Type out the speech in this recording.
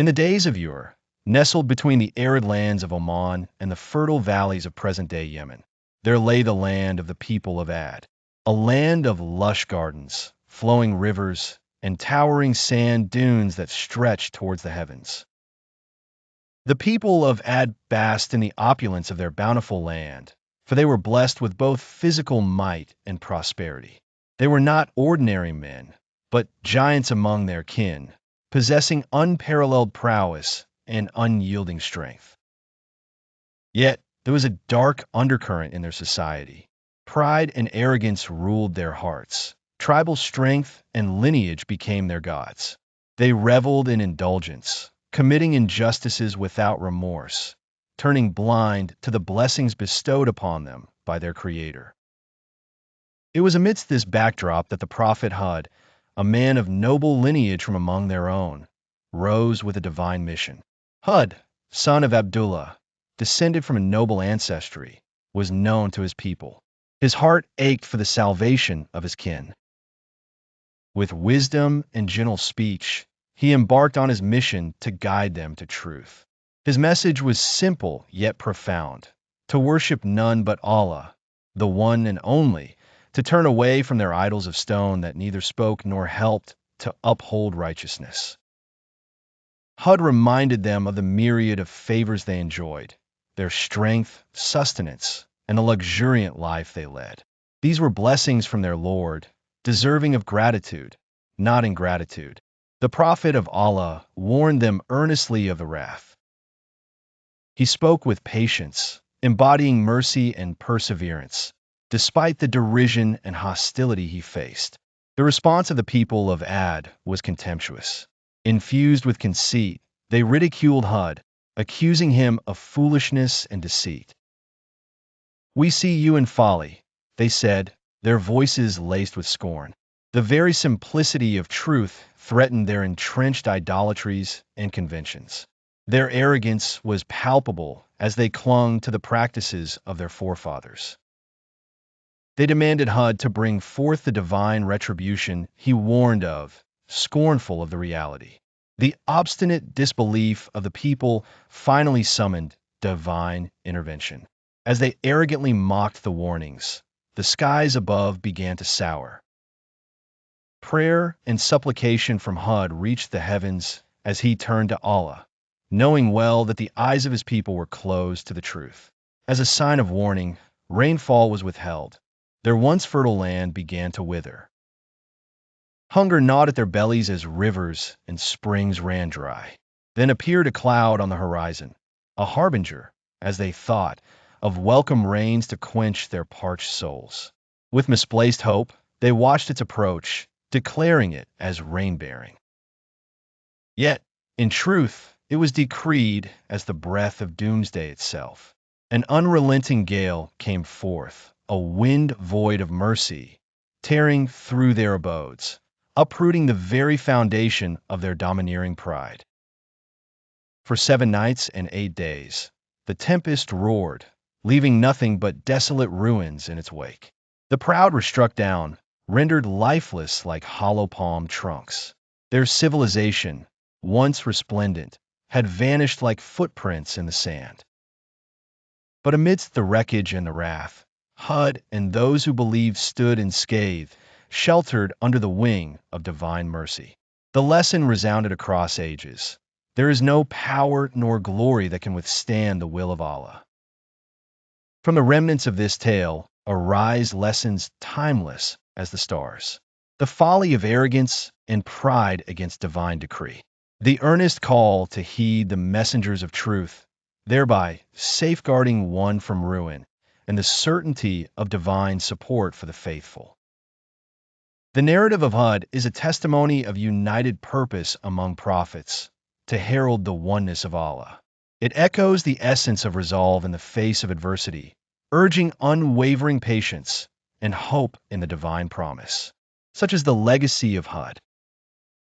In the days of yore, nestled between the arid lands of Oman and the fertile valleys of present-day Yemen, there lay the land of the people of Ad, a land of lush gardens, flowing rivers, and towering sand dunes that stretched towards the heavens. The people of Ad basked in the opulence of their bountiful land, for they were blessed with both physical might and prosperity. They were not ordinary men, but giants among their kin, possessing unparalleled prowess and unyielding strength. Yet there was a dark undercurrent in their society. Pride and arrogance ruled their hearts. Tribal strength and lineage became their gods. They reveled in indulgence, committing injustices without remorse, turning blind to the blessings bestowed upon them by their Creator. It was amidst this backdrop that the prophet Hud, a man of noble lineage from among their own, rose with a divine mission. Hud, son of Abdullah, descended from a noble ancestry, was known to his people. His heart ached for the salvation of his kin. With wisdom and gentle speech, he embarked on his mission to guide them to truth. His message was simple yet profound: to worship none but Allah, the one and only, to turn away from their idols of stone that neither spoke nor helped to uphold righteousness. Hud reminded them of the myriad of favors they enjoyed, their strength, sustenance, and the luxuriant life they led. These were blessings from their Lord, deserving of gratitude, not ingratitude. The prophet of Allah warned them earnestly of the wrath. He spoke with patience, embodying mercy and perseverance, despite the derision and hostility he faced. The response of the people of Ad was contemptuous. Infused with conceit, they ridiculed Hud, accusing him of foolishness and deceit. "We see you in folly," they said, their voices laced with scorn. The very simplicity of truth threatened their entrenched idolatries and conventions. Their arrogance was palpable as they clung to the practices of their forefathers. They demanded Hud to bring forth the divine retribution he warned of, scornful of the reality. The obstinate disbelief of the people finally summoned divine intervention. As they arrogantly mocked the warnings, the skies above began to sour. Prayer and supplication from Hud reached the heavens as he turned to Allah, knowing well that the eyes of his people were closed to the truth. As a sign of warning, rainfall was withheld. Their once fertile land began to wither. Hunger gnawed at their bellies as rivers and springs ran dry. Then appeared a cloud on the horizon, a harbinger, as they thought, of welcome rains to quench their parched souls. With misplaced hope, they watched its approach, declaring it as rain-bearing. Yet, in truth, it was decreed as the breath of doomsday itself. An unrelenting gale came forth, a wind void of mercy, tearing through their abodes, uprooting the very foundation of their domineering pride. For 7 nights and 8 days, the tempest roared, leaving nothing but desolate ruins in its wake. The proud were struck down, rendered lifeless like hollow palm trunks. Their civilization, once resplendent, had vanished like footprints in the sand. But amidst the wreckage and the wrath, Hud and those who believed stood unscathed, sheltered under the wing of divine mercy. The lesson resounded across ages. There is no power nor glory that can withstand the will of Allah. From the remnants of this tale arise lessons timeless as the stars. The folly of arrogance and pride against divine decree. The earnest call to heed the messengers of truth, thereby safeguarding one from ruin, and the certainty of divine support for the faithful. The narrative of Hud is a testimony of united purpose among prophets to herald the oneness of Allah. It echoes the essence of resolve in the face of adversity, urging unwavering patience and hope in the divine promise. Such is the legacy of Hud,